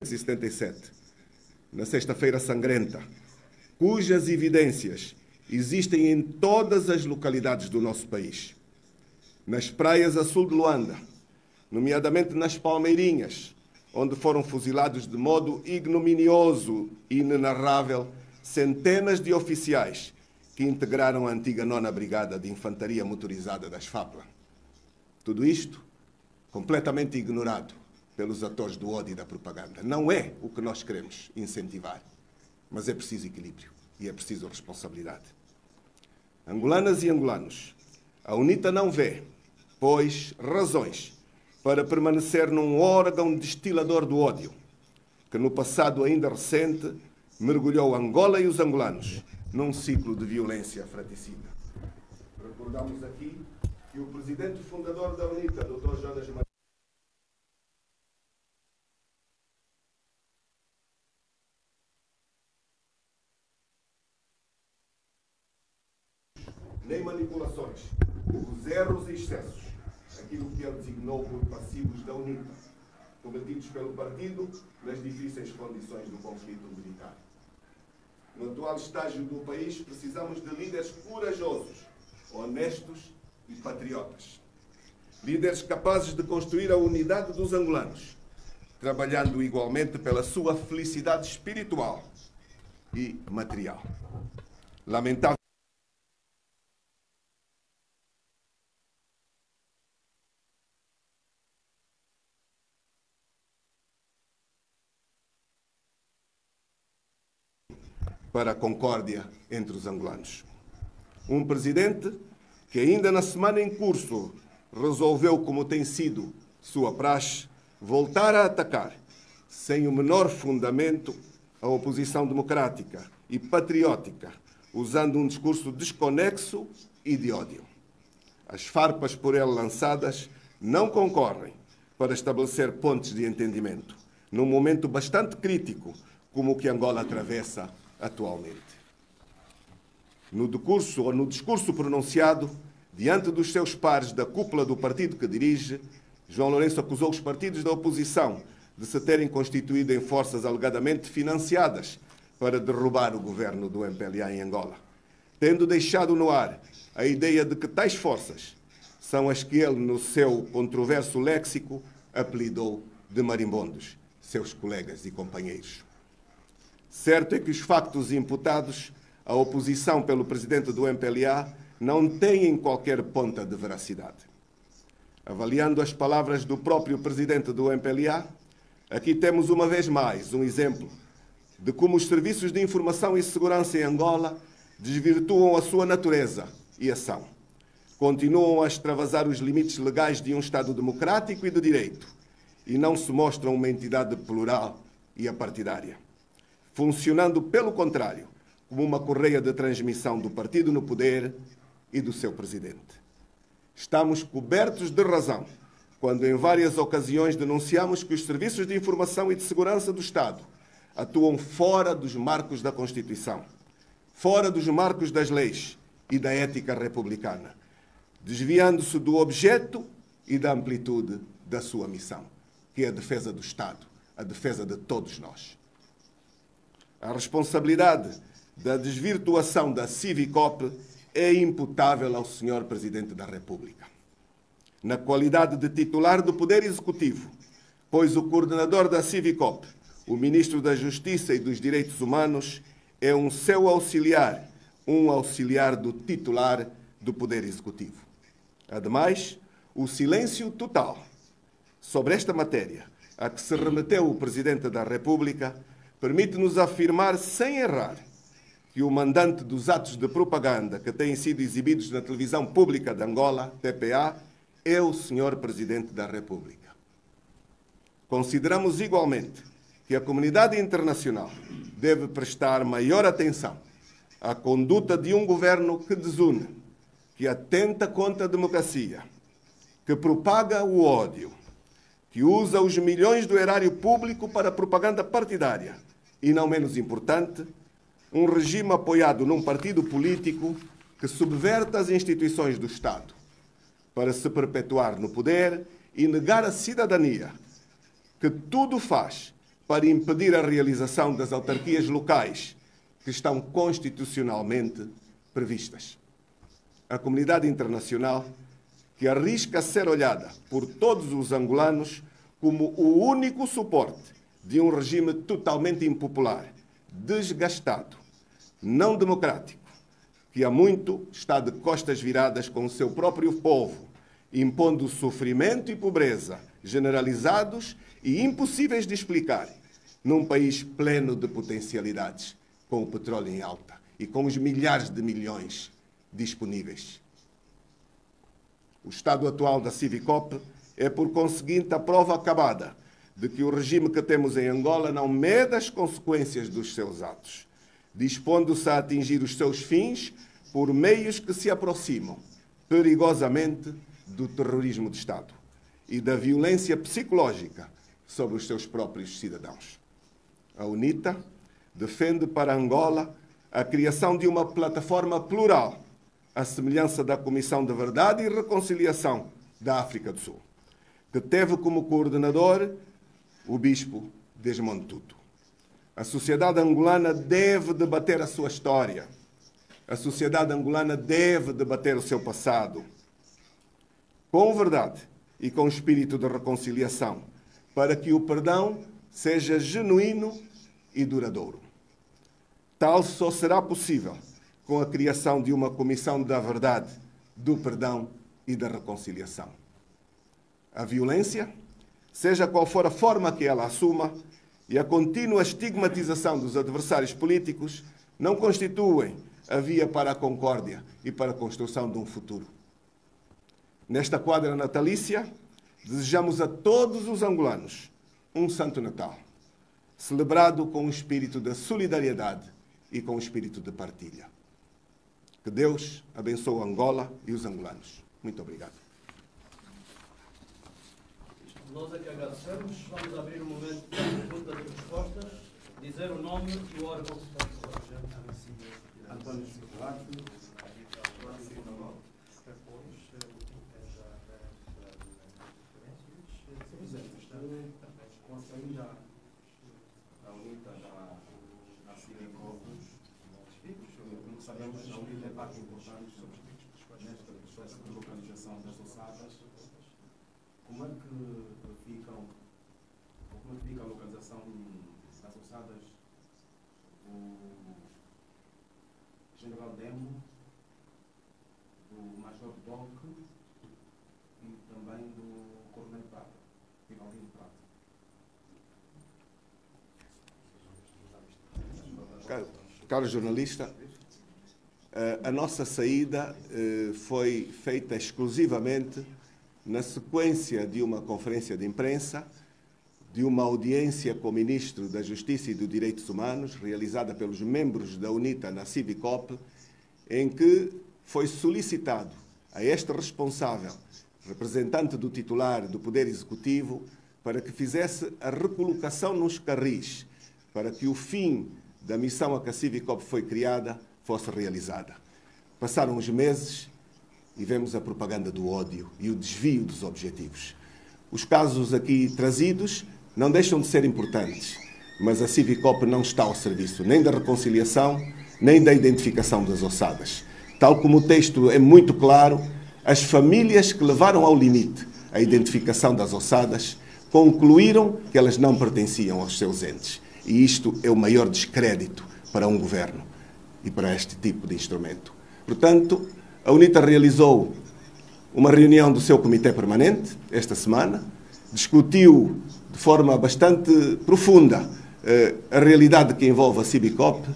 1977, na Sexta-feira Sangrenta, cujas evidências existem em todas as localidades do nosso país. Nas praias a sul de Luanda, nomeadamente nas Palmeirinhas, onde foram fuzilados de modo ignominioso e inenarrável centenas de oficiais que integraram a antiga 9ª Brigada de Infantaria Motorizada das FAPLA. Tudo isto completamente ignorado pelos atores do ódio e da propaganda. Não é o que nós queremos incentivar, mas é preciso equilíbrio e é preciso responsabilidade. Angolanas e angolanos, a UNITA não vê, pois, razões para permanecer num órgão destilador do ódio, que no passado ainda recente mergulhou Angola e os angolanos num ciclo de violência fratricida. Recordamos aqui que o presidente fundador da UNITA, Dr. Jonas Maria, nem manipulações, os erros e excessos, aquilo que ele designou por passivos da UNITA, cometidos pelo partido nas difíceis condições do conflito militar. No atual estágio do país, precisamos de líderes corajosos, honestos e patriotas. Líderes capazes de construir a unidade dos angolanos, trabalhando igualmente pela sua felicidade espiritual e material. Lamentável para a concórdia entre os angolanos. Um presidente que ainda na semana em curso resolveu, como tem sido sua praxe, voltar a atacar, sem o menor fundamento, a oposição democrática e patriótica, usando um discurso desconexo e de ódio. As farpas por ele lançadas não concorrem para estabelecer pontes de entendimento, num momento bastante crítico como o que Angola atravessa atualmente. No discurso pronunciado diante dos seus pares da cúpula do partido que dirige, João Lourenço acusou os partidos da oposição de se terem constituído em forças alegadamente financiadas para derrubar o governo do MPLA em Angola, tendo deixado no ar a ideia de que tais forças são as que ele, no seu controverso léxico, apelidou de marimbondos, seus colegas e companheiros. Certo é que os factos imputados à oposição pelo presidente do MPLA não têm qualquer ponta de veracidade. Avaliando as palavras do próprio presidente do MPLA, aqui temos uma vez mais um exemplo de como os serviços de informação e segurança em Angola desvirtuam a sua natureza e ação. Continuam a extravasar os limites legais de um Estado democrático e de direito e não se mostram uma entidade plural e apartidária, funcionando, pelo contrário, como uma correia de transmissão do partido no poder e do seu presidente. Estamos cobertos de razão quando, em várias ocasiões, denunciamos que os serviços de informação e de segurança do Estado atuam fora dos marcos da Constituição, fora dos marcos das leis e da ética republicana, desviando-se do objeto e da amplitude da sua missão, que é a defesa do Estado, a defesa de todos nós. A responsabilidade da desvirtuação da Civicop é imputável ao Sr. Presidente da República, na qualidade de titular do Poder Executivo, pois o coordenador da Civicop, o Ministro da Justiça e dos Direitos Humanos, é um seu auxiliar, um auxiliar do titular do Poder Executivo. Ademais, o silêncio total sobre esta matéria a que se remeteu o Presidente da República permite-nos afirmar, sem errar, que o mandante dos atos de propaganda que têm sido exibidos na televisão pública de Angola, TPA, é o Sr. Presidente da República. Consideramos igualmente que a comunidade internacional deve prestar maior atenção à conduta de um governo que desune, que atenta contra a democracia, que propaga o ódio, que usa os milhões do erário público para propaganda partidária e, não menos importante, um regime apoiado num partido político que subverte as instituições do Estado para se perpetuar no poder e negar à cidadania que tudo faz para impedir a realização das autarquias locais que estão constitucionalmente previstas. A comunidade internacional, que arrisca ser olhada por todos os angolanos como o único suporte de um regime totalmente impopular, desgastado, não democrático, que há muito está de costas viradas com o seu próprio povo, impondo sofrimento e pobreza generalizados e impossíveis de explicar, num país pleno de potencialidades, com o petróleo em alta e com os milhares de milhões disponíveis. O estado atual da Civicop é, por conseguinte, a prova acabada de que o regime que temos em Angola não mede as consequências dos seus atos, dispondo-se a atingir os seus fins por meios que se aproximam perigosamente do terrorismo de Estado e da violência psicológica sobre os seus próprios cidadãos. A UNITA defende para Angola a criação de uma plataforma plural, à semelhança da Comissão de Verdade e Reconciliação da África do Sul, que teve como coordenador o bispo Desmond Tutu. A sociedade angolana deve debater a sua história. A sociedade angolana deve debater o seu passado, com verdade e com espírito de reconciliação, para que o perdão seja genuíno e duradouro. Tal só será possível com a criação de uma comissão da verdade, do perdão e da reconciliação. A violência, seja qual for a forma que ela assuma, e a contínua estigmatização dos adversários políticos não constituem a via para a concórdia e para a construção de um futuro. Nesta quadra natalícia, desejamos a todos os angolanos um Santo Natal, celebrado com o espírito da solidariedade e com o espírito de partilha. Que Deus abençoe Angola e os angolanos. Muito obrigado. Nós é que agradecemos. Vamos abrir um momento de perguntas e respostas. Dizer o nome e o órgão que está António Circularte. Com a saída da UNITA na Civicop, como sabemos, a UNITA é parte importante neste processo de localização das ossadas. Como é que fica a localização das ossadas do General Demo, do Major Doc e também do Coronel Prata, Rivalino Prata? Caro jornalista, a nossa saída foi feita exclusivamente na sequência de uma conferência de imprensa, de uma audiência com o Ministro da Justiça e dos Direitos Humanos, realizada pelos membros da UNITA na Civicop, em que foi solicitado a este responsável, representante do titular do Poder Executivo, para que fizesse a recolocação nos carris, para que o fim da missão a que a Civicop foi criada fosse realizada. Passaram os meses e vemos a propaganda do ódio e o desvio dos objetivos. Os casos aqui trazidos não deixam de ser importantes, mas a Civicop não está ao serviço nem da reconciliação, nem da identificação das ossadas. Tal como o texto é muito claro, as famílias que levaram ao limite a identificação das ossadas concluíram que elas não pertenciam aos seus entes. E isto é o maior descrédito para um governo e para este tipo de instrumento. Portanto, a UNITA realizou uma reunião do seu comitê permanente esta semana, discutiu de forma bastante profunda a realidade que envolve a Civicop.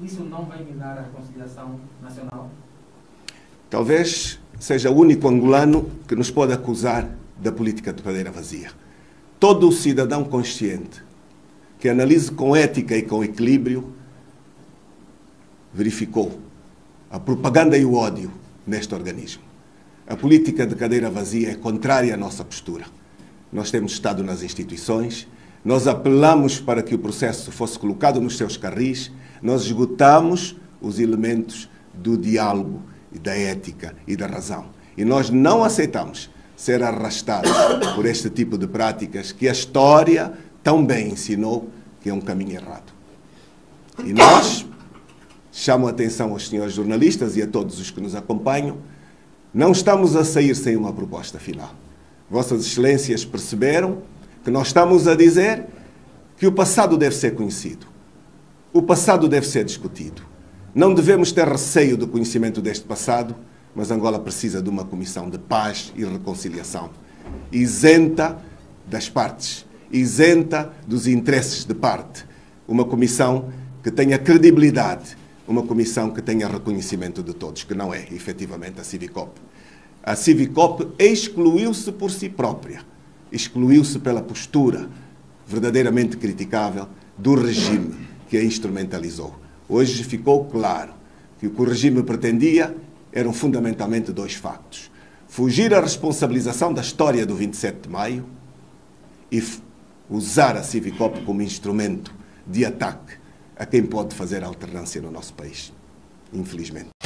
Isso não vai minar a reconciliação nacional? Talvez seja o único angolano que nos pode acusar da política de cadeira vazia. Todo o cidadão consciente que analise com ética e com equilíbrio verificou a propaganda e o ódio neste organismo. A política de cadeira vazia é contrária à nossa postura. Nós temos estado nas instituições, nós apelamos para que o processo fosse colocado nos seus carris, nós esgotamos os elementos do diálogo, e da ética e da razão. E nós não aceitamos ser arrastados por este tipo de práticas que a história tão bem ensinou que é um caminho errado. E nós, chamo a atenção aos senhores jornalistas e a todos os que nos acompanham, não estamos a sair sem uma proposta final. Vossas Excelências perceberam que nós estamos a dizer que o passado deve ser conhecido. O passado deve ser discutido. Não devemos ter receio do conhecimento deste passado, mas Angola precisa de uma comissão de paz e reconciliação, isenta das partes, isenta dos interesses de parte. Uma comissão que tenha credibilidade, uma comissão que tenha reconhecimento de todos, que não é, efetivamente, a Civicop. A Civicop excluiu-se por si própria, excluiu-se pela postura verdadeiramente criticável do regime que a instrumentalizou. Hoje ficou claro que o que o regime pretendia eram fundamentalmente dois factos: fugir à responsabilização da história do 27 de maio e usar a Civicop como instrumento de ataque a quem pode fazer alternância no nosso país, infelizmente.